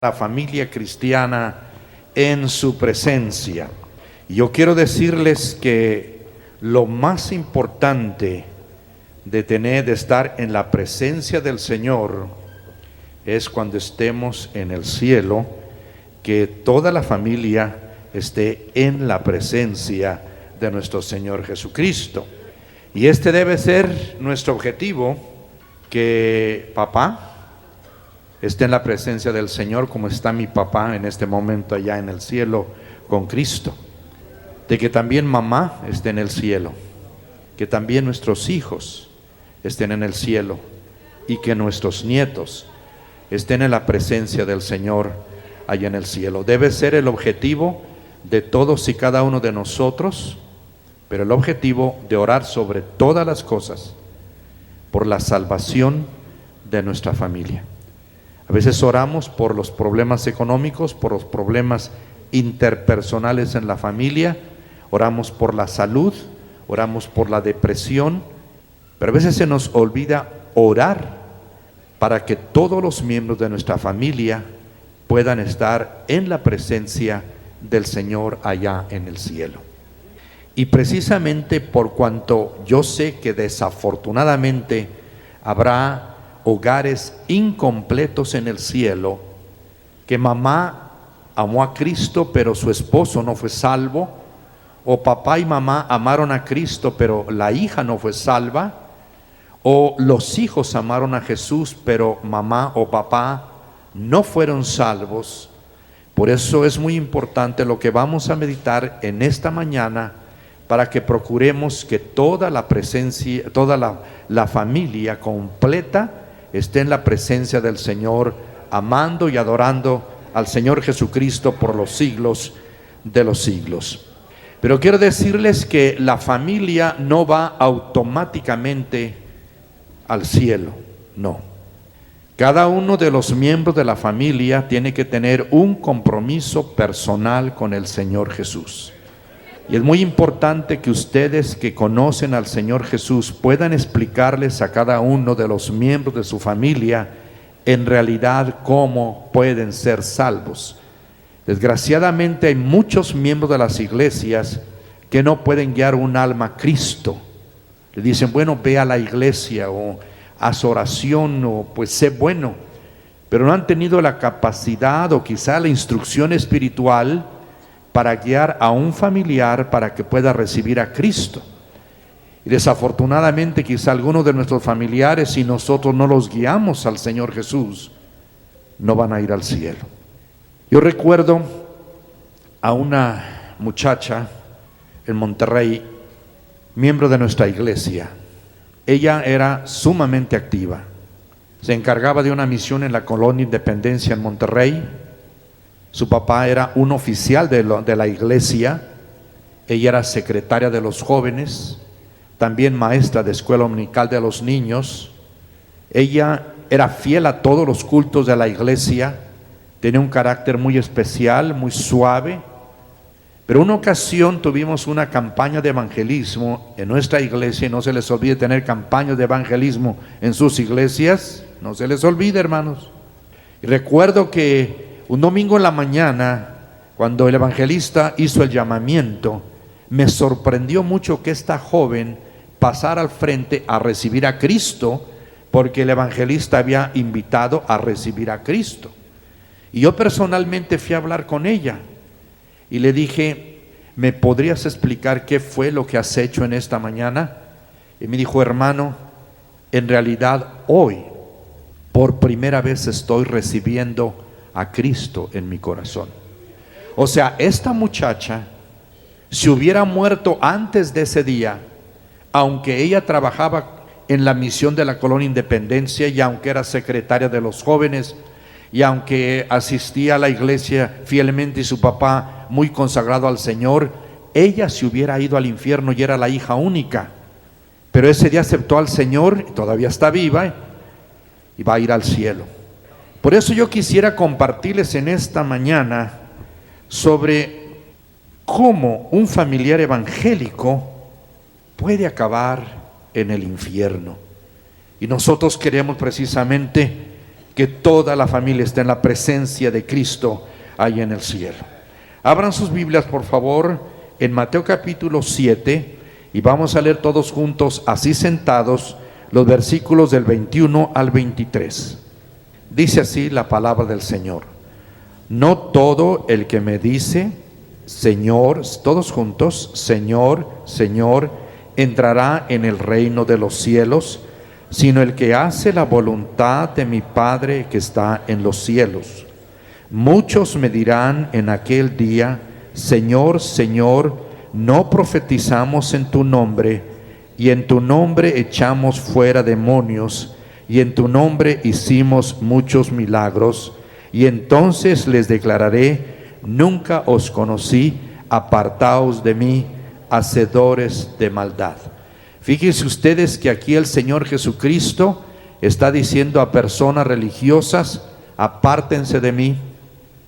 la familia cristiana en su presencia. Y yo quiero decirles que lo más importante de estar en la presencia del Señor es cuando estemos en el cielo, que toda la familia esté en la presencia de nuestro Señor Jesucristo. Y este debe ser nuestro objetivo, que papá esté en la presencia del Señor como está mi papá en este momento allá en el cielo con Cristo. De que también mamá esté en el cielo, que también nuestros hijos estén en el cielo y que nuestros nietos estén en la presencia del Señor allá en el cielo. Debe ser el objetivo de todos y cada uno de nosotros, pero el objetivo de orar sobre todas las cosas por la salvación de nuestra familia. A veces oramos por los problemas económicos, por los problemas interpersonales en la familia, oramos por la salud, oramos por la depresión, pero a veces se nos olvida orar para que todos los miembros de nuestra familia puedan estar en la presencia del Señor allá en el cielo. Y precisamente por cuanto yo sé que desafortunadamente habrá hogares incompletos en el cielo, que mamá amó a Cristo pero su esposo no fue salvo, o papá y mamá amaron a Cristo pero la hija no fue salva, o los hijos amaron a Jesús pero mamá o papá no fueron salvos. Por eso es muy importante lo que vamos a meditar en esta mañana, para que procuremos que toda la presencia, toda la familia completa esté en la presencia del Señor, amando y adorando al Señor Jesucristo por los siglos de los siglos. Pero quiero decirles que la familia no va automáticamente al cielo, no. Cada uno de los miembros de la familia tiene que tener un compromiso personal con el Señor Jesús. Y es muy importante que ustedes que conocen al Señor Jesús puedan explicarles a cada uno de los miembros de su familia en realidad cómo pueden ser salvos. Desgraciadamente hay muchos miembros de las iglesias que no pueden guiar un alma a Cristo. Le dicen, bueno, ve a la iglesia o haz oración o pues sé bueno, pero no han tenido la capacidad o quizá la instrucción espiritual para guiar a un familiar para que pueda recibir a Cristo. Y desafortunadamente quizá algunos de nuestros familiares, si nosotros no los guiamos al Señor Jesús, no van a ir al cielo. Yo recuerdo a una muchacha en Monterrey, miembro de nuestra iglesia. Ella era sumamente activa, se encargaba de una misión en la colonia Independencia en Monterrey. Su papá era un oficial de la iglesia, ella era secretaria de los jóvenes, también maestra de escuela dominical de los niños. Ella era fiel a todos los cultos de la iglesia, tenía un carácter muy especial, muy suave. Pero una ocasión tuvimos una campaña de evangelismo en nuestra iglesia, y no se les olvide tener campañas de evangelismo en sus iglesias, no se les olvide, hermanos. Y recuerdo que un domingo en la mañana, cuando el evangelista hizo el llamamiento, me sorprendió mucho que esta joven pasara al frente a recibir a Cristo, porque el evangelista había invitado a recibir a Cristo. Y yo personalmente fui a hablar con ella y le dije, ¿me podrías explicar qué fue lo que has hecho en esta mañana? Y me dijo, hermano, en realidad hoy por primera vez estoy recibiendo a Cristo en mi corazón. O sea, esta muchacha, si hubiera muerto antes de ese día, aunque ella trabajaba en la misión de la colonia Independencia y aunque era secretaria de los jóvenes y aunque asistía a la iglesia fielmente y su papá muy consagrado al Señor, ella se hubiera ido al infierno y era la hija única. Pero ese día aceptó al Señor, todavía está viva y va a ir al cielo. Por eso yo quisiera compartirles en esta mañana sobre cómo un familiar evangélico puede acabar en el infierno. Y nosotros queremos precisamente que toda la familia esté en la presencia de Cristo ahí en el cielo. Abran sus Biblias, por favor, en Mateo capítulo 7, y vamos a leer todos juntos, así sentados, los versículos del 21 al 23. Dice así la palabra del Señor: no todo el que me dice Señor, todos juntos, Señor, Señor, entrará en el reino de los cielos, sino el que hace la voluntad de mi Padre que está en los cielos. Muchos me dirán en aquel día: Señor, Señor, ¿no profetizamos en tu nombre, y en tu nombre echamos fuera demonios, y en tu nombre hicimos muchos milagros? Y entonces les declararé: nunca os conocí, apartaos de mí, hacedores de maldad. Fíjense ustedes que aquí el Señor Jesucristo está diciendo a personas religiosas: apártense de mí,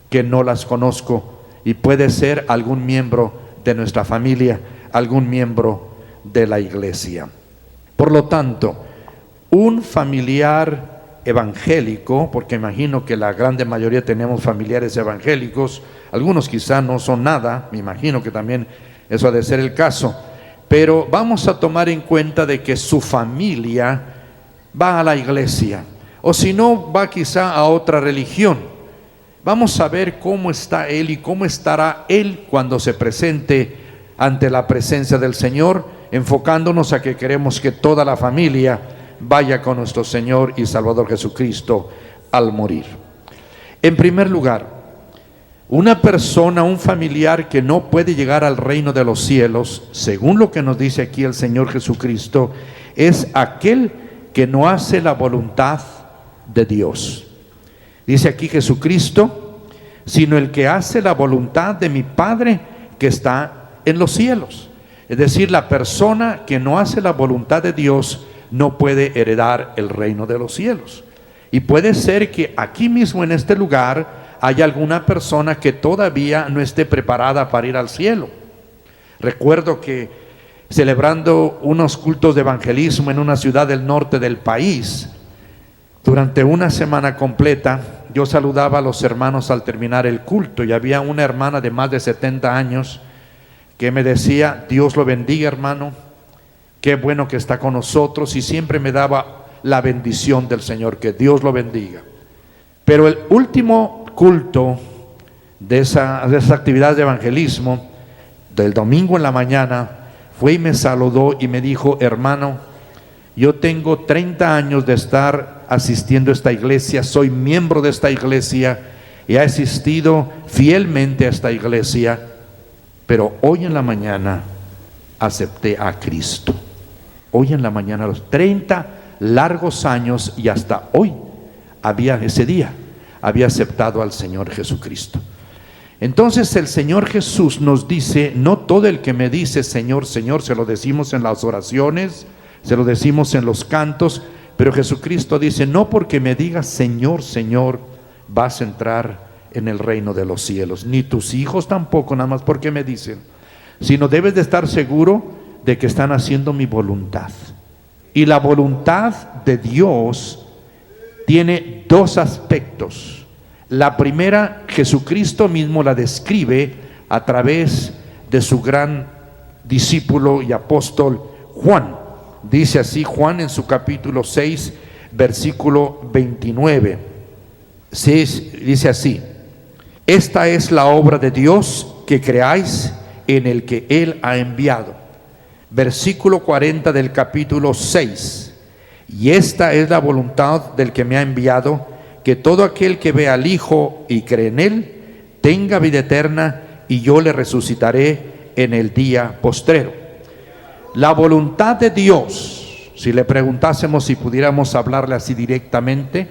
que no las conozco. Y puede ser algún miembro de nuestra familia, algún miembro de la iglesia. Por lo tanto, un familiar evangélico, porque imagino que la grande mayoría tenemos familiares evangélicos, algunos quizá no son nada, me imagino que también eso ha de ser el caso, pero vamos a tomar en cuenta de que su familia va a la iglesia, o si no, va quizá a otra religión. Vamos a ver cómo está él y cómo estará él cuando se presente ante la presencia del Señor, enfocándonos a que queremos que toda la familia vaya con nuestro Señor y Salvador Jesucristo al morir. En primer lugar, una persona, un familiar que no puede llegar al reino de los cielos, según lo que nos dice aquí el Señor Jesucristo, es aquel que no hace la voluntad de Dios. Dice aquí Jesucristo: sino el que hace la voluntad de mi Padre que está en los cielos. Es decir, la persona que no hace la voluntad de Dios no puede heredar el reino de los cielos. Y puede ser que aquí mismo en este lugar haya alguna persona que todavía no esté preparada para ir al cielo. Recuerdo que celebrando unos cultos de evangelismo en una ciudad del norte del país, durante una semana completa, yo saludaba a los hermanos al terminar el culto, y había una hermana de más de 70 años que me decía: Dios lo bendiga, hermano, qué bueno que está con nosotros, y siempre me daba la bendición del Señor, que Dios lo bendiga. Pero el último culto de esa actividad de evangelismo, del domingo en la mañana, fue y me saludó y me dijo: hermano, yo tengo 30 años de estar asistiendo a esta iglesia, soy miembro de esta iglesia y he asistido fielmente a esta iglesia, pero hoy en la mañana acepté a Cristo. Hoy en la mañana, a los 30 largos años, y hasta hoy, ese día, había aceptado al Señor Jesucristo. Entonces el Señor Jesús nos dice: no todo el que me dice Señor, Señor, se lo decimos en las oraciones, se lo decimos en los cantos, pero Jesucristo dice: no porque me digas Señor, Señor, vas a entrar en el reino de los cielos, ni tus hijos tampoco, nada más porque me dicen, sino debes de estar seguro de que están haciendo mi voluntad. Y la voluntad de Dios tiene dos aspectos. La primera, Jesucristo mismo la describe a través de su gran discípulo y apóstol Juan. Dice así Juan en su capítulo 6, versículo 29. Dice así: esta es la obra de Dios, que creáis en el que Él ha enviado. Versículo 40 del capítulo 6: y esta es la voluntad del que me ha enviado, que todo aquel que vea al Hijo y cree en Él tenga vida eterna, y yo le resucitaré en el día postrero. La voluntad de Dios, si le preguntásemos, si pudiéramos hablarle así directamente,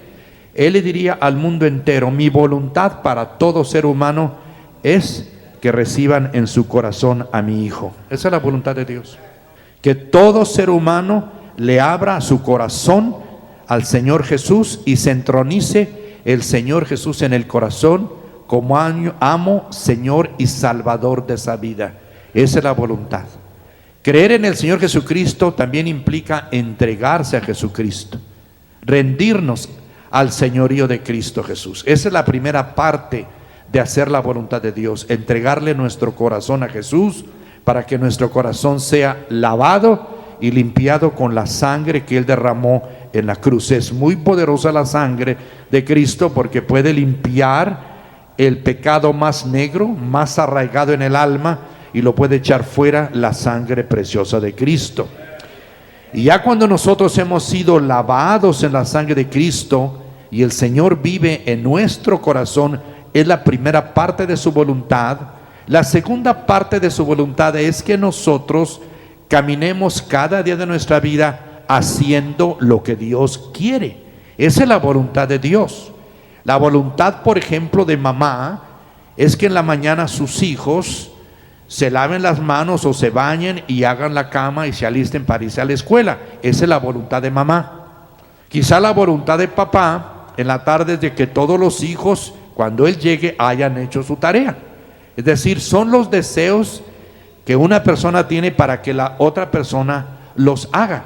Él le diría al mundo entero: mi voluntad para todo ser humano es que reciban en su corazón a mi Hijo. Esa es la voluntad de Dios, que todo ser humano le abra su corazón al Señor Jesús y se entronice el Señor Jesús en el corazón como amo, Señor y Salvador de esa vida. Esa es la voluntad. Creer en el Señor Jesucristo también implica entregarse a Jesucristo, rendirnos, al señorío de Cristo Jesús. Esa es la primera parte de hacer la voluntad de Dios, entregarle nuestro corazón a Jesús para que nuestro corazón sea lavado y limpiado con la sangre que Él derramó en la cruz. Es muy poderosa la sangre de Cristo porque puede limpiar el pecado más negro, más arraigado en el alma, y lo puede echar fuera la sangre preciosa de Cristo. Y ya cuando nosotros hemos sido lavados en la sangre de Cristo y el Señor vive en nuestro corazón, es la primera parte de su voluntad. La segunda parte de su voluntad es que nosotros caminemos cada día de nuestra vida haciendo lo que Dios quiere. Esa es la voluntad de Dios. La voluntad, por ejemplo, de mamá es que en la mañana sus hijos se laven las manos o se bañen y hagan la cama y se alisten para irse a la escuela. Esa es la voluntad de mamá. Quizá la voluntad de papá en la tarde es de que todos los hijos, cuando él llegue, hayan hecho su tarea. Es decir, son los deseos que una persona tiene para que la otra persona los haga.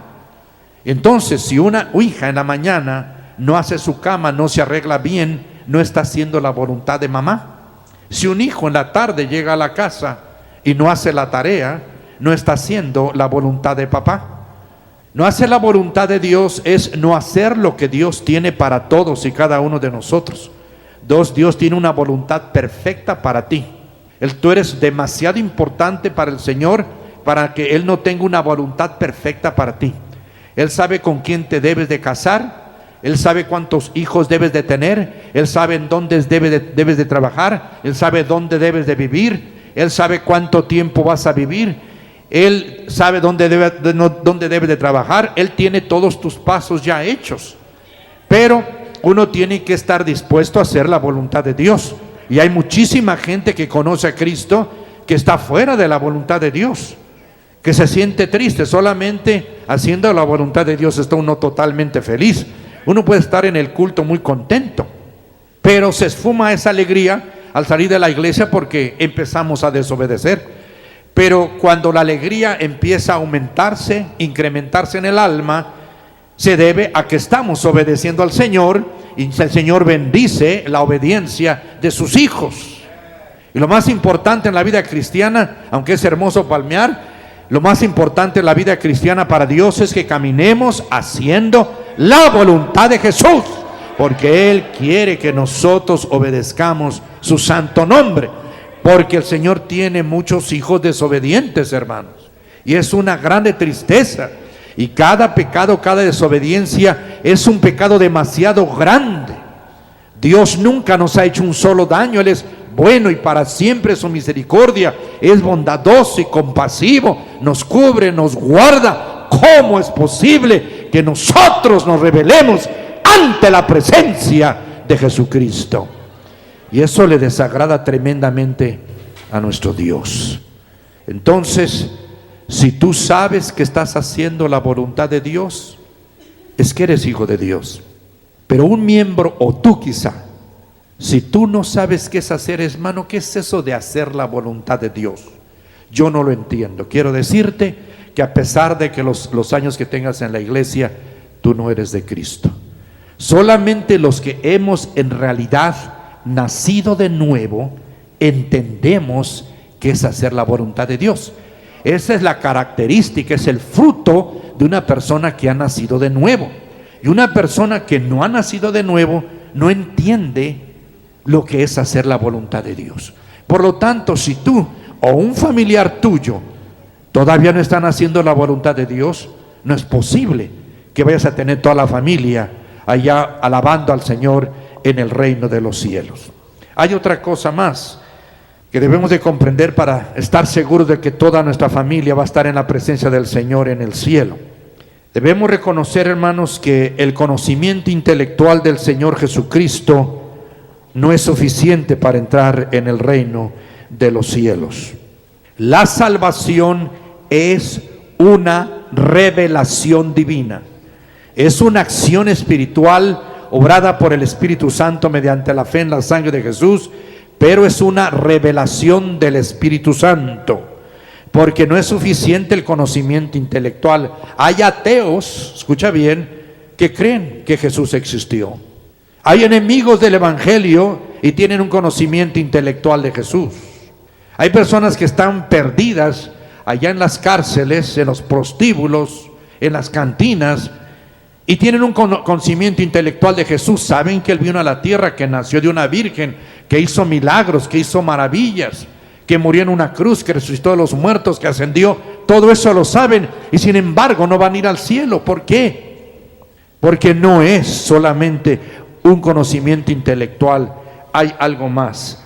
Entonces, si una hija en la mañana no hace su cama, no se arregla bien, no está haciendo la voluntad de mamá. Si un hijo en la tarde llega a la casa y no hace la tarea, no está haciendo la voluntad de papá. No hacer la voluntad de Dios es no hacer lo que Dios tiene para todos y cada uno de nosotros. Dios tiene una voluntad perfecta para ti. Tú eres demasiado importante para el Señor para que Él no tenga una voluntad perfecta para ti. Él sabe con quién te debes de casar, Él sabe cuántos hijos debes de tener, Él sabe en dónde debes de trabajar, Él sabe dónde debes de vivir, Él sabe cuánto tiempo vas a vivir, Él sabe dónde debes de trabajar, Él tiene todos tus pasos ya hechos. Pero uno tiene que estar dispuesto a hacer la voluntad de Dios. Y hay muchísima gente que conoce a Cristo que está fuera de la voluntad de Dios, que se siente triste. Solamente haciendo la voluntad de Dios está uno totalmente feliz. Uno puede estar en el culto muy contento, pero se esfuma esa alegría al salir de la iglesia porque empezamos a desobedecer. Pero cuando la alegría empieza a aumentarse, incrementarse en el alma, se debe a que estamos obedeciendo al Señor, y el Señor bendice la obediencia de sus hijos. Y lo más importante en la vida cristiana, aunque es hermoso palmear, lo más importante en la vida cristiana para Dios es que caminemos haciendo la voluntad de Jesús, porque Él quiere que nosotros obedezcamos su santo nombre, porque el Señor tiene muchos hijos desobedientes, hermanos, y es una grande tristeza. Y cada pecado, cada desobediencia es un pecado demasiado grande. Dios nunca nos ha hecho un solo daño. Él es bueno y para siempre su misericordia. Es bondadoso y compasivo. Nos cubre, nos guarda. ¿Cómo es posible que nosotros nos rebelemos ante la presencia de Jesucristo? Y eso le desagrada tremendamente a nuestro Dios. Entonces, si tú sabes que estás haciendo la voluntad de Dios, es que eres hijo de Dios. Pero un miembro, o tú quizá, si tú no sabes qué es hacer, hermano, ¿qué es eso de hacer la voluntad de Dios? Yo no lo entiendo. Quiero decirte que a pesar de que los años que tengas en la iglesia, tú no eres de Cristo. Solamente los que hemos en realidad nacido de nuevo, entendemos qué es hacer la voluntad de Dios. Esa es la característica, es el fruto de una persona que ha nacido de nuevo. Y una persona que no ha nacido de nuevo no entiende lo que es hacer la voluntad de Dios. Por lo tanto, si tú o un familiar tuyo todavía no están haciendo la voluntad de Dios, no es posible que vayas a tener toda la familia allá alabando al Señor en el reino de los cielos. Hay otra cosa más que debemos de comprender para estar seguros de que toda nuestra familia va a estar en la presencia del Señor en el cielo. Debemos reconocer, hermanos, que el conocimiento intelectual del Señor Jesucristo no es suficiente para entrar en el reino de los cielos. La salvación es una revelación divina, es una acción espiritual obrada por el Espíritu Santo mediante la fe en la sangre de Jesús, pero es una revelación del Espíritu Santo, porque no es suficiente el conocimiento intelectual. Hay ateos, escucha bien, que creen que Jesús existió. Hay enemigos del Evangelio y tienen un conocimiento intelectual de Jesús. Hay personas que están perdidas allá en las cárceles, en los prostíbulos, en las cantinas, y tienen un conocimiento intelectual de Jesús. Saben que Él vino a la tierra, que nació de una virgen, que hizo milagros, que hizo maravillas, que murió en una cruz, que resucitó de los muertos, que ascendió. Todo eso lo saben, y sin embargo no van a ir al cielo. ¿Por qué? Porque no es solamente un conocimiento intelectual, hay algo más.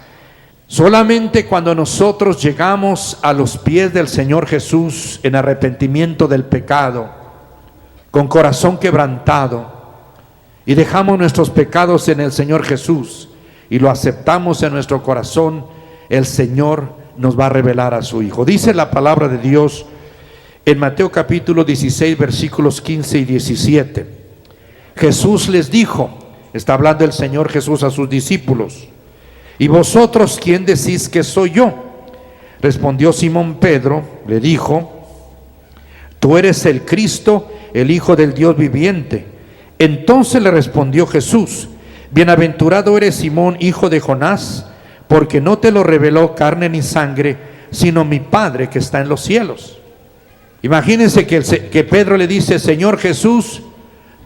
Solamente cuando nosotros llegamos a los pies del Señor Jesús en arrepentimiento del pecado, con corazón quebrantado, y dejamos nuestros pecados en el Señor Jesús y lo aceptamos en nuestro corazón, el Señor nos va a revelar a su Hijo. Dice la palabra de Dios en Mateo capítulo 16 versículos 15 y 17. Jesús les dijo, está hablando el Señor Jesús a sus discípulos: ¿y vosotros quién decís que soy yo? Respondió Simón Pedro, le dijo: tú eres el Cristo, el Hijo del Dios viviente. Entonces le respondió Jesús: bienaventurado eres Simón, hijo de Jonás, porque no te lo reveló carne ni sangre, sino mi Padre que está en los cielos. Imagínense que Pedro le dice: Señor Jesús,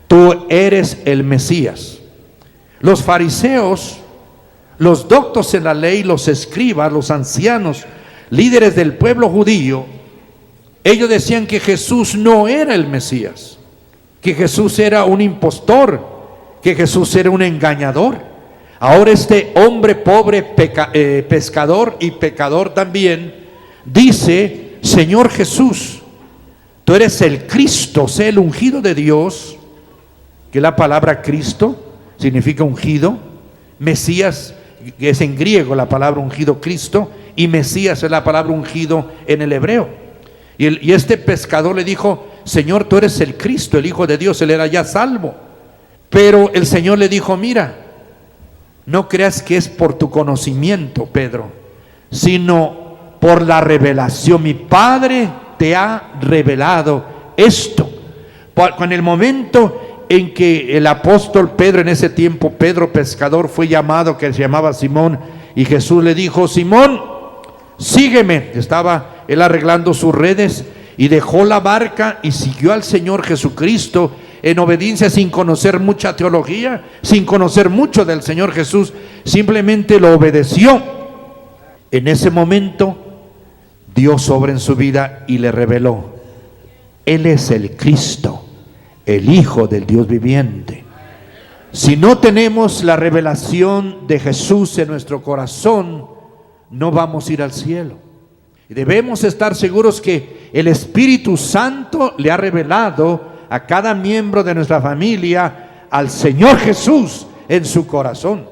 tú eres el Mesías. Los fariseos, los doctos en la ley, los escribas, los ancianos, líderes del pueblo judío, ellos decían que Jesús no era el Mesías, que Jesús era un impostor, que Jesús era un engañador. Ahora este hombre pobre, pescador y pecador también, dice: Señor Jesús, tú eres el Cristo, o sea, el ungido de Dios, que la palabra Cristo significa ungido. Mesías, que es en griego la palabra ungido, Cristo, y Mesías es la palabra ungido en el hebreo. Y este pescador le dijo: Señor, tú eres el Cristo, el Hijo de Dios. Él era ya salvo, pero el Señor le dijo: mira, no creas que es por tu conocimiento, Pedro, sino por la revelación. Mi Padre te ha revelado esto. En el momento en que el apóstol Pedro, en ese tiempo Pedro pescador, fue llamado, que se llamaba Simón, y Jesús le dijo: Simón, sígueme. Estaba él arreglando sus redes y dejó la barca y siguió al Señor Jesucristo en obediencia, sin conocer mucha teología, sin conocer mucho del Señor Jesús, simplemente lo obedeció. En ese momento Dios obra en su vida y le reveló: Él es el Cristo, el Hijo del Dios viviente. Si no tenemos la revelación de Jesús en nuestro corazón, no vamos a ir al cielo. Y debemos estar seguros que el Espíritu Santo le ha revelado a cada miembro de nuestra familia al Señor Jesús en su corazón.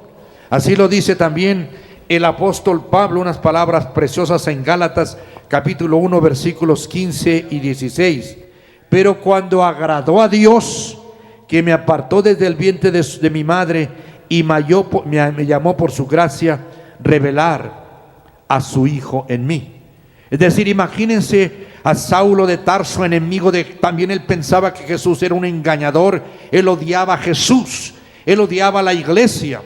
Así lo dice también el apóstol Pablo, unas palabras preciosas en Gálatas capítulo 1 versículos 15 y 16. Pero cuando agradó a Dios, que me apartó desde el vientre de mi madre y me llamó por su gracia, revelar a su Hijo en mí. Es decir, imagínense a Saulo de Tarso, enemigo también él pensaba que Jesús era un engañador. Él odiaba a Jesús, él odiaba a la iglesia.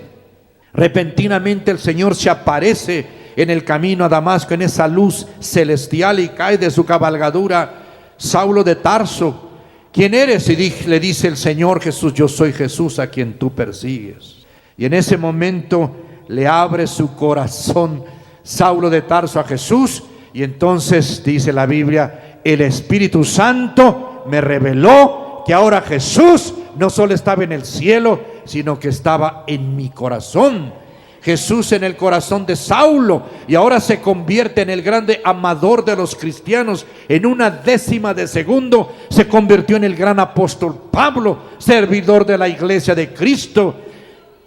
Repentinamente el Señor se aparece en el camino a Damasco, en esa luz celestial, y cae de su cabalgadura: Saulo de Tarso, ¿quién eres? Y le dice el Señor Jesús: yo soy Jesús a quien tú persigues. Y en ese momento le abre su corazón Saulo de Tarso a Jesús. Y entonces dice la Biblia: el Espíritu Santo me reveló que ahora Jesús no solo estaba en el cielo, sino que estaba en mi corazón. Jesús en el corazón de Saulo, y ahora se convierte en el grande amador de los cristianos. En una décima de segundo se convirtió en el gran apóstol Pablo, servidor de la iglesia de Cristo,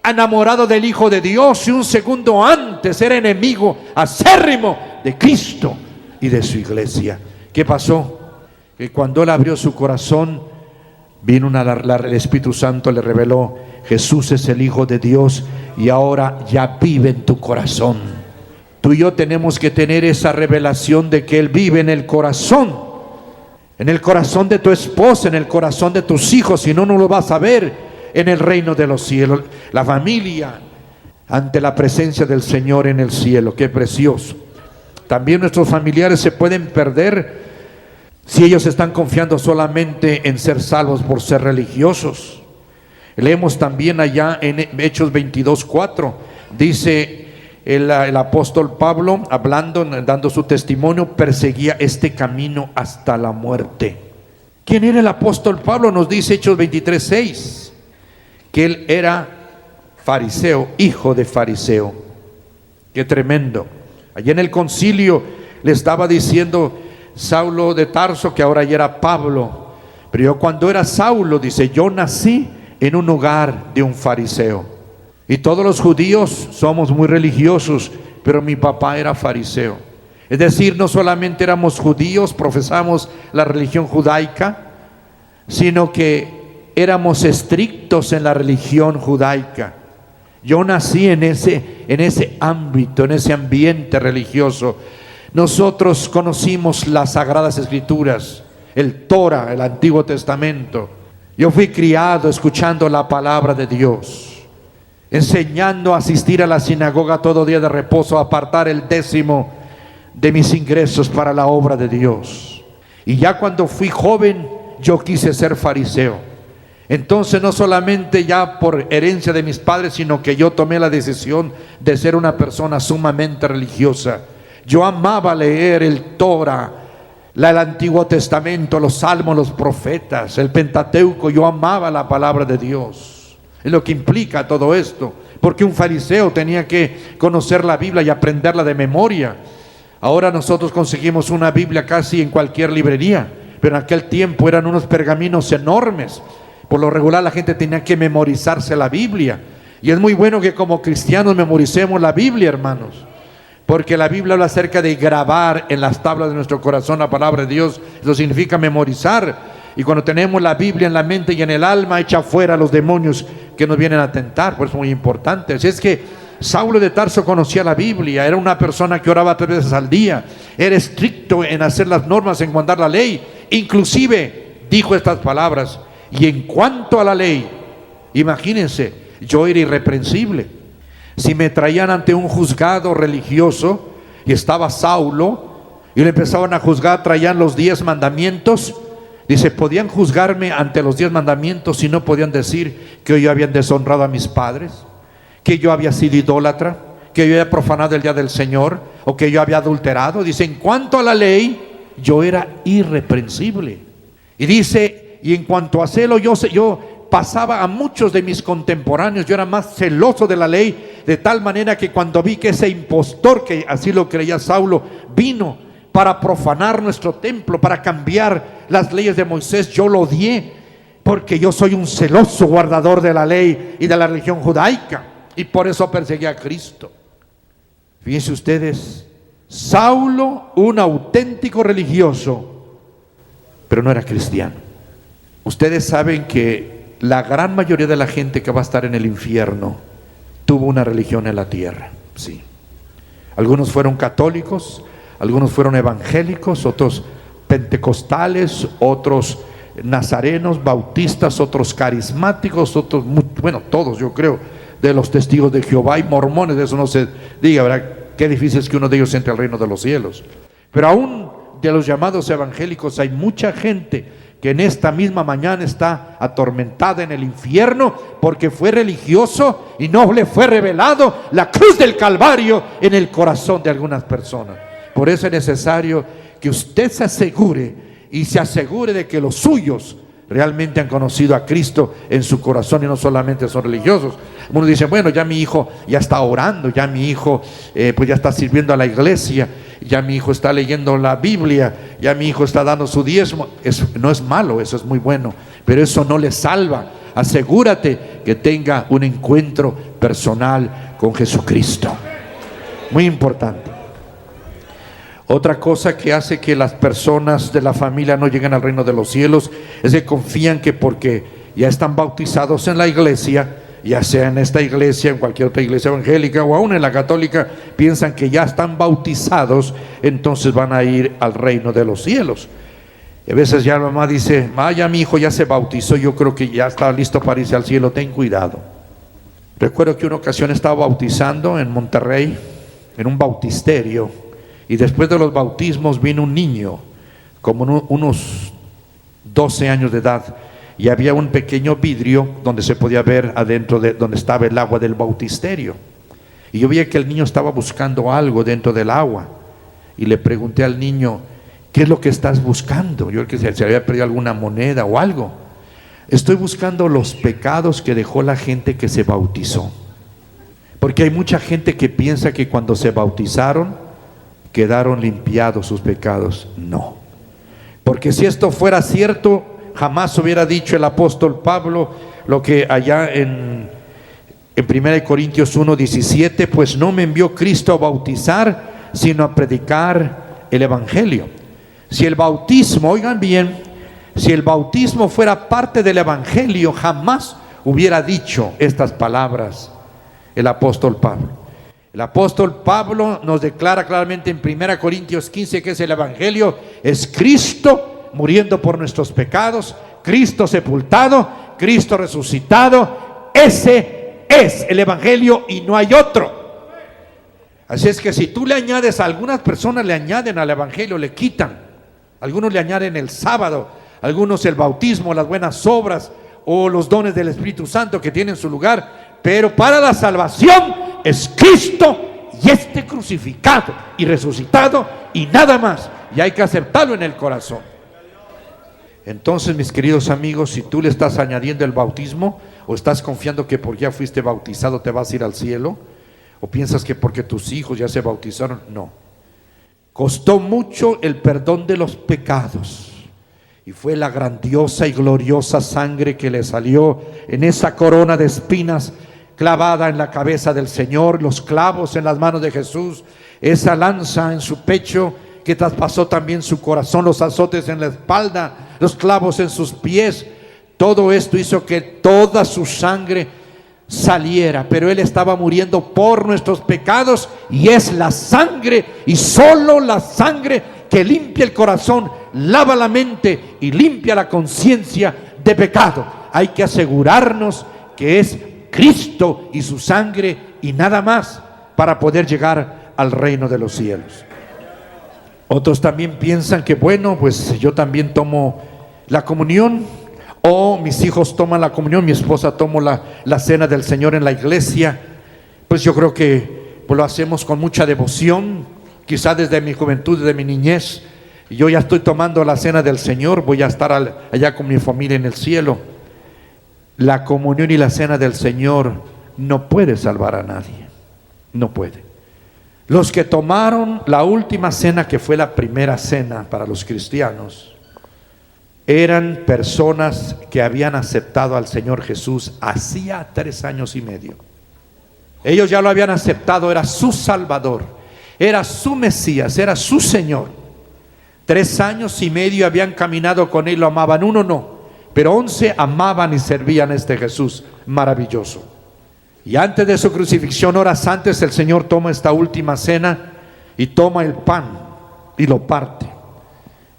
enamorado del Hijo de Dios, y un segundo antes era enemigo acérrimo de Cristo y de su iglesia. ¿Qué pasó? Que cuando él abrió su corazón, vino el Espíritu Santo le reveló: Jesús es el Hijo de Dios y ahora ya vive en tu corazón. Tú y yo tenemos que tener esa revelación de que Él vive en el corazón de tu esposa, en el corazón de tus hijos. Si no, no lo vas a ver. en el reino de los cielos. La familia ante la presencia del Señor en el cielo, qué precioso. También nuestros familiares se pueden perder si ellos están confiando solamente en ser salvos por ser religiosos. Leemos también allá en Hechos 22:4, dice el apóstol Pablo, hablando, dando su testimonio, perseguía este camino hasta la muerte. ¿Quién era el apóstol Pablo? Nos dice Hechos 23:6, que él era fariseo, hijo de fariseo. Qué tremendo. Allá en el concilio le estaba diciendo Saulo de Tarso, que ahora ya era Pablo, pero yo cuando era Saulo, dice, yo nací en un hogar de un fariseo. Y todos los judíos somos muy religiosos, pero mi papá era fariseo. Es decir, no solamente éramos judíos, profesamos la religión judaica, sino que éramos estrictos en la religión judaica. Yo nací en ese ámbito, en ese ambiente religioso. Nosotros conocimos las Sagradas Escrituras, el Torah, el Antiguo Testamento. Yo fui criado escuchando la palabra de Dios, enseñando a asistir a la sinagoga todo día de reposo, a apartar el 10º de mis ingresos para la obra de Dios. Y ya cuando fui joven, yo quise ser fariseo. Entonces no solamente ya por herencia de mis padres, sino que yo tomé la decisión de ser una persona religiosa. Yo amaba leer el Torah, el Antiguo Testamento, los Salmos, los profetas, el Pentateuco. Yo amaba la palabra de Dios. Es lo que implica todo esto, porque un fariseo tenía que conocer la Biblia y aprenderla de memoria. Ahora nosotros conseguimos una Biblia casi en cualquier librería, pero en aquel tiempo eran unos pergaminos enormes. Por lo regular la gente tenía que memorizarse la Biblia. Y es muy bueno que como cristianos memoricemos la Biblia, hermanos, porque la Biblia habla acerca de grabar en las tablas de nuestro corazón la palabra de Dios. Eso significa memorizar. Y cuando tenemos la Biblia en la mente y en el alma, echa fuera a los demonios que nos vienen a tentar. Por eso es muy importante. Así es que Saulo de Tarso conocía la Biblia, era una persona que oraba 3 veces al día, era estricto en hacer las normas, en guardar la ley. Inclusive dijo estas palabras: y en cuanto a la ley, imagínense, yo era irreprensible. Si me traían ante un juzgado religioso y estaba Saulo y le empezaban a juzgar, traían los 10 mandamientos. Dice, podían juzgarme ante los 10 mandamientos y no podían decir que yo había deshonrado a mis padres, que yo había sido idólatra, que yo había profanado el día del Señor, o que yo había adulterado. Dice, en cuanto a la ley, yo era irreprensible. Y dice, y en cuanto a celo, yo pasaba a muchos de mis contemporáneos, yo era más celoso de la ley, de tal manera que cuando vi que ese impostor, que así lo creía Saulo, vino para profanar nuestro templo, para cambiar las leyes de Moisés, yo lo odié, porque yo soy un celoso guardador de la ley y de la religión judaica, y por eso perseguí a Cristo. Fíjense ustedes, Saulo, un auténtico religioso, pero no era cristiano. Ustedes saben que la gran mayoría de la gente que va a estar en el infierno tuvo una religión en la tierra, sí. Algunos fueron católicos, algunos fueron evangélicos, otros pentecostales, otros nazarenos, bautistas, otros carismáticos, otros, bueno, todos yo creo, de los testigos de Jehová y mormones, de eso no se diga, ¿verdad? Qué difícil es que uno de ellos entre al reino de los cielos. Pero aún de los llamados evangélicos hay mucha gente que en esta misma mañana está atormentada en el infierno porque fue religioso y no le fue revelado la cruz del Calvario en el corazón de algunas personas. Por eso es necesario que usted se asegure y se asegure de que los suyos realmente han conocido a Cristo en su corazón y no solamente son religiosos. Uno dice, bueno, ya mi hijo ya está orando, ya mi hijo pues ya está sirviendo a la iglesia, ya mi hijo está leyendo la Biblia, ya mi hijo está dando su diezmo. Eso no es malo, eso es muy bueno, pero eso no le salva. Asegúrate que tenga un encuentro personal con Jesucristo. Muy importante. Otra cosa que hace que las personas de la familia no lleguen al reino de los cielos es que confían que porque ya están bautizados en la iglesia, ya sea en esta iglesia, en cualquier otra iglesia evangélica o aún en la católica, piensan que ya están bautizados, entonces van a ir al reino de los cielos. Y a veces ya la mamá dice, vaya, mi hijo ya se bautizó, yo creo que ya está listo para irse al cielo, ten cuidado. Recuerdo que una ocasión estaba bautizando en Monterrey, en un bautisterio, y después de los bautismos vino un niño, como unos 12 años de edad, y había un pequeño vidrio donde se podía ver adentro de donde estaba el agua del bautisterio. Y yo vi que el niño estaba buscando algo dentro del agua, y le pregunté al niño, ¿qué es lo que estás buscando? Yo creo que se había perdido alguna moneda o algo. Estoy buscando los pecados que dejó la gente que se bautizó. Porque hay mucha gente que piensa que cuando se bautizaron quedaron limpiados sus pecados. No. Porque si esto fuera cierto, jamás hubiera dicho el apóstol Pablo lo que allá en 1 Corintios 1:17, pues no me envió Cristo a bautizar, sino a predicar el evangelio. Si el bautismo, oigan bien, si el bautismo fuera parte del evangelio, jamás hubiera dicho estas palabras el apóstol Pablo. El apóstol Pablo nos declara claramente en 1 Corintios 15 que es el evangelio, es Cristo muriendo por nuestros pecados, Cristo sepultado, Cristo resucitado. Ese es el evangelio y no hay otro. Así es que si tú le añades, a algunas personas le añaden al evangelio, le quitan. Algunos le añaden el sábado, algunos el bautismo, las buenas obras o los dones del Espíritu Santo que tienen su lugar. Pero para la salvación es Cristo y este crucificado y resucitado y nada más. Y hay que aceptarlo en el corazón. Entonces, mis queridos amigos, si tú le estás añadiendo el bautismo o estás confiando que porque ya fuiste bautizado te vas a ir al cielo, o piensas que porque tus hijos ya se bautizaron, no. Costó mucho el perdón de los pecados y fue la grandiosa y gloriosa sangre que le salió en esa corona de espinas clavada en la cabeza del Señor, los clavos en las manos de Jesús, esa lanza en su pecho que traspasó también su corazón, los azotes en la espalda, los clavos en sus pies. Todo esto hizo que toda su sangre saliera, pero Él estaba muriendo por nuestros pecados, y es la sangre y solo la sangre que limpia el corazón, lava la mente y limpia la conciencia de pecado. Hay que asegurarnos que es Cristo y su sangre y nada más para poder llegar al reino de los cielos. Otros también piensan que bueno, pues yo también tomo la comunión, o mis hijos toman la comunión, mi esposa toma la cena del Señor en la iglesia. Pues yo creo que pues lo hacemos con mucha devoción, quizás desde mi juventud, desde mi niñez. Yo ya estoy tomando la cena del Señor, voy a estar allá con mi familia en el cielo. La comunión y la cena del Señor no puede salvar a nadie, no puede. Los que tomaron la última cena, que fue la primera cena para los cristianos, eran personas que habían aceptado al Señor Jesús hacía 3 años y medio. Ellos ya lo habían aceptado, era su Salvador, era su Mesías, era su Señor. 3 años y medio habían caminado con Él, lo amaban. Uno no, pero 11 amaban y servían a este Jesús maravilloso. Y antes de su crucifixión, horas antes, el Señor toma esta última cena y toma el pan y lo parte.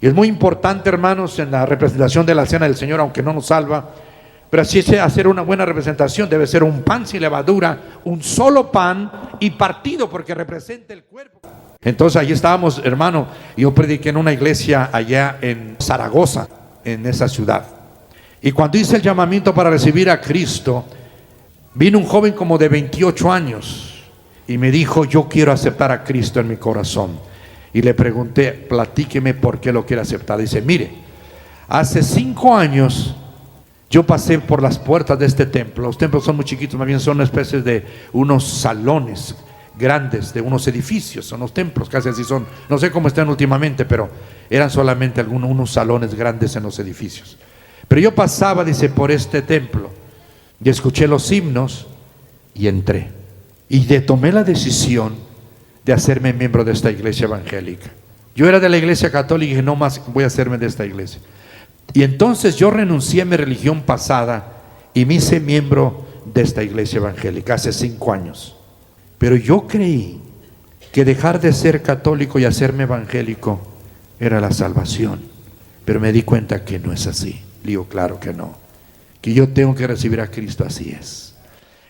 Y es muy importante, hermanos, en la representación de la cena del Señor, aunque no nos salva, pero así es hacer una buena representación. Debe ser un pan sin levadura, un solo pan y partido, porque representa el cuerpo. Entonces allí estábamos, hermano, yo prediqué en una iglesia allá en Zaragoza, en esa ciudad. Y cuando hice el llamamiento para recibir a Cristo, vino un joven como de 28 años y me dijo: yo quiero aceptar a Cristo en mi corazón. Y le pregunté: platíqueme por qué lo quiere aceptar. Dice: mire, hace 5 años yo pasé por las puertas de este templo. Los templos son muy chiquitos, más bien son una especie de unos salones grandes, de unos edificios. Son los templos, casi así son. No sé cómo están últimamente, pero eran solamente unos salones grandes en los edificios. Pero yo pasaba, dice, por este templo y escuché los himnos y entré. Y tomé la decisión de hacerme miembro de esta iglesia evangélica. Yo era de la iglesia católica y dije: no más voy a hacerme de esta iglesia. Y entonces yo renuncié a mi religión pasada y me hice miembro de esta iglesia evangélica hace 5 años. Pero yo creí que dejar de ser católico y hacerme evangélico era la salvación. Pero me di cuenta que no es así. Digo, claro que no. Que yo tengo que recibir a Cristo, así es.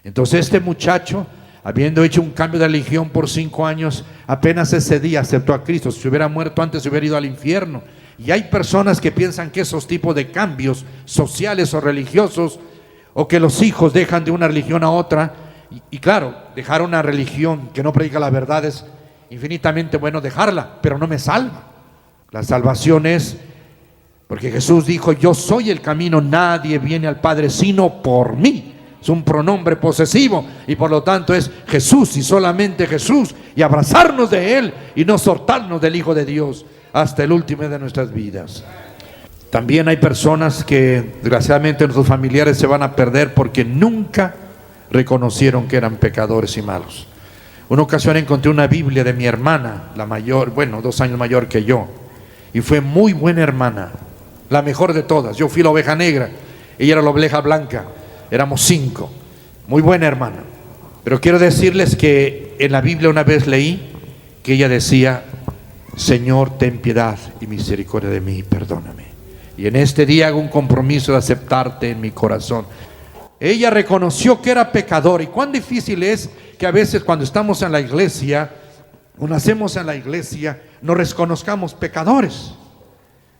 Entonces este muchacho, habiendo hecho un cambio de religión por 5 años, apenas ese día aceptó a Cristo. Si se hubiera muerto antes, se hubiera ido al infierno. Y hay personas que piensan que esos tipos de cambios sociales o religiosos, o que los hijos dejan de una religión a otra, y claro, dejar una religión que no predica la verdad es infinitamente bueno dejarla, pero no me salva. La salvación es, porque Jesús dijo, yo soy el camino, nadie viene al Padre sino por mí. Es un pronombre posesivo y por lo tanto es Jesús y solamente Jesús, y abrazarnos de Él y no soltarnos del Hijo de Dios hasta el último de nuestras vidas. También hay personas que desgraciadamente nuestros familiares se van a perder porque nunca reconocieron que eran pecadores y malos. Una ocasión encontré una Biblia de mi hermana, la mayor, 2 años mayor que yo, y fue muy buena hermana, la mejor de todas. Yo fui la oveja negra, ella era la oveja blanca. Éramos 5, muy buena hermana. Pero quiero decirles que en la Biblia una vez leí que ella decía, Señor, ten piedad y misericordia de mí, perdóname. Y en este día hago un compromiso de aceptarte en mi corazón. Ella reconoció que era pecador. Y cuán difícil es que a veces cuando estamos en la iglesia, o nacemos en la iglesia, nos reconozcamos pecadores.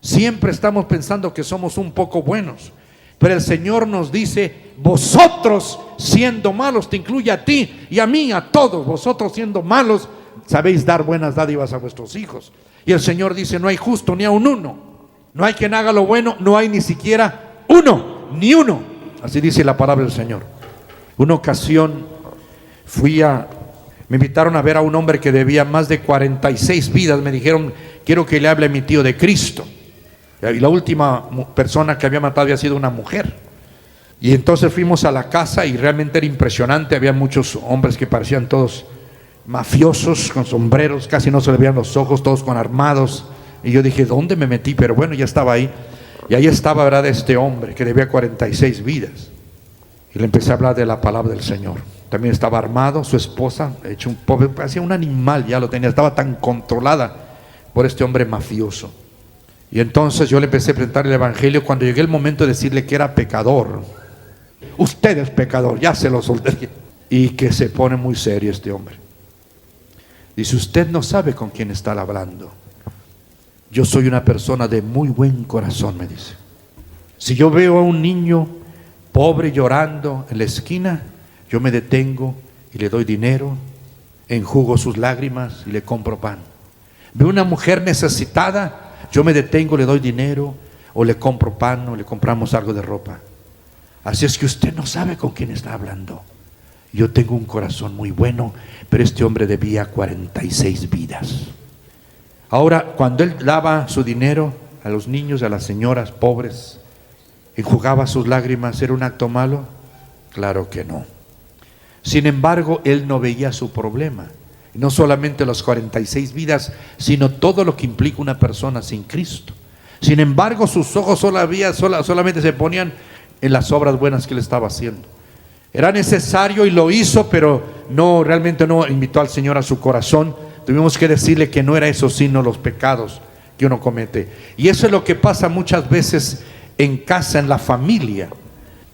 Siempre estamos pensando que somos un poco buenos. Pero el Señor nos dice, vosotros siendo malos, te incluye a ti y a mí, a todos, vosotros siendo malos, sabéis dar buenas dádivas a vuestros hijos. Y el Señor dice, no hay justo ni aun uno. No hay quien haga lo bueno, no hay ni siquiera uno, ni uno. Así dice la palabra del Señor. Una ocasión me invitaron a ver a un hombre que debía más de 46 vidas. Me dijeron, quiero que le hable a mi tío de Cristo. Y la última persona que había matado había sido una mujer. Y entonces fuimos a la casa y realmente era impresionante. Había muchos hombres que parecían todos mafiosos, con sombreros, casi no se le veían los ojos, todos con armados. Y yo dije, ¿dónde me metí? Pero bueno, ya estaba ahí. Y ahí estaba, ¿verdad?, este hombre que debía 46 vidas. Y le empecé a hablar de la palabra del Señor. También estaba armado, su esposa, hecho un pobre, parecía un animal, ya lo tenía, estaba tan controlada por este hombre mafioso. Y entonces yo le empecé a presentar el evangelio. Cuando llegué el momento de decirle que era pecador, usted es pecador, ya se lo solté. Y que se pone muy serio este hombre. Dice, usted no sabe con quién está hablando. Yo soy una persona de muy buen corazón, me dice. Si yo veo a un niño pobre llorando en la esquina, yo me detengo y le doy dinero, enjugo sus lágrimas y le compro pan. Veo una mujer necesitada, yo me detengo, le doy dinero, o le compro pan, o le compramos algo de ropa. Así es que usted no sabe con quién está hablando. Yo tengo un corazón muy bueno, pero este hombre debía 46 vidas. Ahora, cuando él daba su dinero a los niños, a las señoras pobres, enjugaba sus lágrimas, ¿era un acto malo? Claro que no. Sin embargo, él no veía su problema. No solamente las 46 vidas, sino todo lo que implica una persona sin Cristo. Sin embargo, sus ojos solamente se ponían en las obras buenas que él estaba haciendo. Era necesario y lo hizo, pero realmente no invitó al Señor a su corazón. Tuvimos que decirle que no era eso, sino los pecados que uno comete. Y eso es lo que pasa muchas veces en casa, en la familia.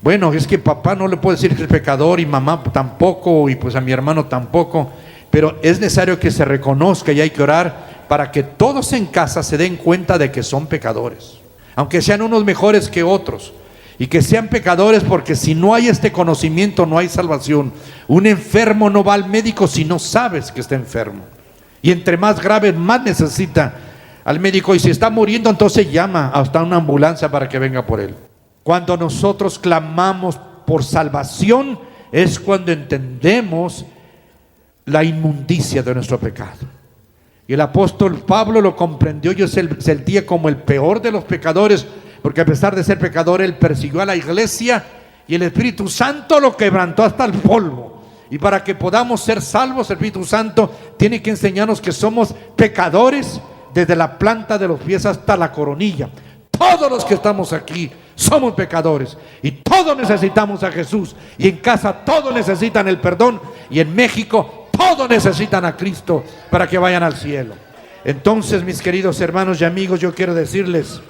Bueno, es que papá no le puede decir que es pecador y mamá tampoco, y pues a mi hermano tampoco. Pero es necesario que se reconozca y hay que orar para que todos en casa se den cuenta de que son pecadores, aunque sean unos mejores que otros, y que sean pecadores, porque si no hay este conocimiento no hay salvación. Un enfermo no va al médico si no sabes que está enfermo, y entre más grave más necesita al médico, y si está muriendo entonces llama hasta una ambulancia para que venga por él. Cuando nosotros clamamos por salvación es cuando entendemos la inmundicia de nuestro pecado. Y el apóstol Pablo lo comprendió y se sentía como el peor de los pecadores, porque a pesar de ser pecador, él persiguió a la iglesia y el Espíritu Santo lo quebrantó hasta el polvo. Y para que podamos ser salvos, el Espíritu Santo tiene que enseñarnos que somos pecadores desde la planta de los pies hasta la coronilla. Todos los que estamos aquí somos pecadores y todos necesitamos a Jesús, y en casa todos necesitan el perdón, y en México todos necesitan a Cristo para que vayan al cielo. Entonces, mis queridos hermanos y amigos, yo quiero decirles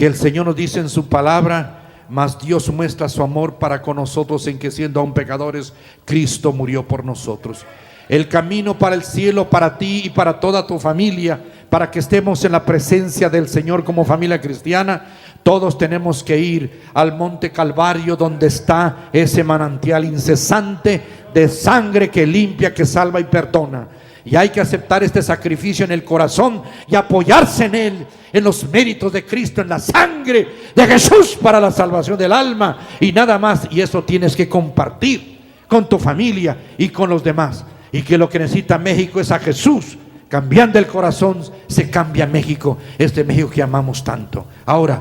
que el Señor nos dice en su palabra: mas Dios muestra su amor para con nosotros en que, siendo aún pecadores, Cristo murió por nosotros. El camino para el cielo, para ti y para toda tu familia, para que estemos en la presencia del Señor como familia cristiana, todos tenemos que ir al monte Calvario, donde está ese manantial incesante de sangre que limpia, que salva y perdona. Y hay que aceptar este sacrificio en el corazón y apoyarse en él, en los méritos de Cristo, en la sangre de Jesús para la salvación del alma, y nada más. Y eso tienes que compartir con tu familia y con los demás. Y que lo que necesita México es a Jesús. Cambiando el corazón se cambia México, este México que amamos tanto. Ahora,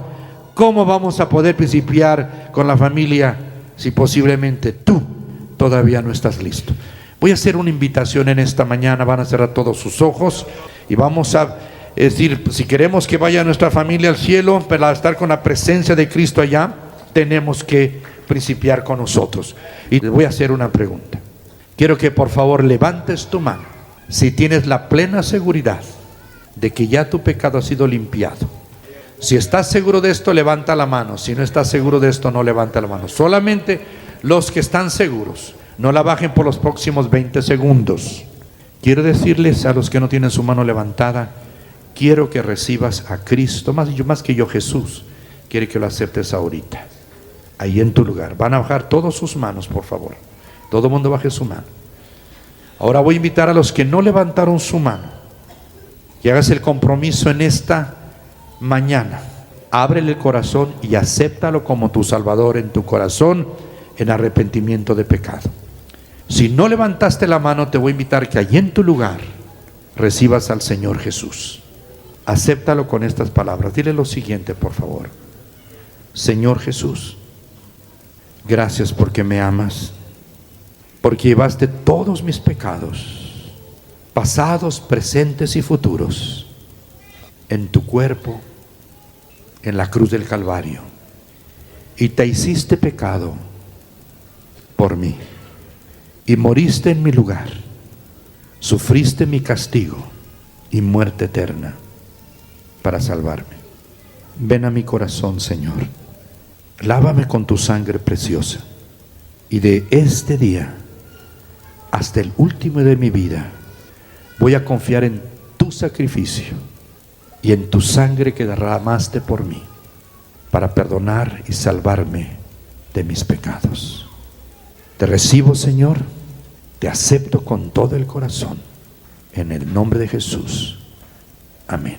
¿cómo vamos a poder principiar con la familia si posiblemente tú todavía no estás listo? Voy a hacer una invitación en esta mañana. Van a cerrar todos sus ojos y vamos a decir, si queremos que vaya nuestra familia al cielo, para estar con la presencia de Cristo allá, tenemos que principiar con nosotros. Y les voy a hacer una pregunta. Quiero que por favor levantes tu mano si tienes la plena seguridad de que ya tu pecado ha sido limpiado. Si estás seguro de esto, levanta la mano. Si no estás seguro de esto, no levanta la mano. Solamente los que están seguros. No la bajen por los próximos 20 segundos. Quiero decirles a los que no tienen su mano levantada: quiero que recibas a Cristo, más que yo, Jesús quiere que lo aceptes ahorita, ahí en tu lugar. Van a bajar todas sus manos, por favor. Todo el mundo baje su mano. Ahora voy a invitar a los que no levantaron su mano que hagas el compromiso en esta mañana. Ábrele el corazón y acéptalo como tu Salvador en tu corazón, en arrepentimiento de pecado. Si no levantaste la mano, te voy a invitar que allí en tu lugar recibas al Señor Jesús. Acéptalo con estas palabras. Dile lo siguiente, por favor: Señor Jesús, gracias porque me amas, porque llevaste todos mis pecados, pasados, presentes y futuros, en tu cuerpo, en la cruz del Calvario, y te hiciste pecado por mí, y moriste en mi lugar, sufriste mi castigo y muerte eterna para salvarme. Ven a mi corazón, Señor, lávame con tu sangre preciosa, y de este día hasta el último de mi vida voy a confiar en tu sacrificio y en tu sangre que derramaste por mí para perdonar y salvarme de mis pecados. Te recibo, Señor, te acepto con todo el corazón, en el nombre de Jesús. Amén.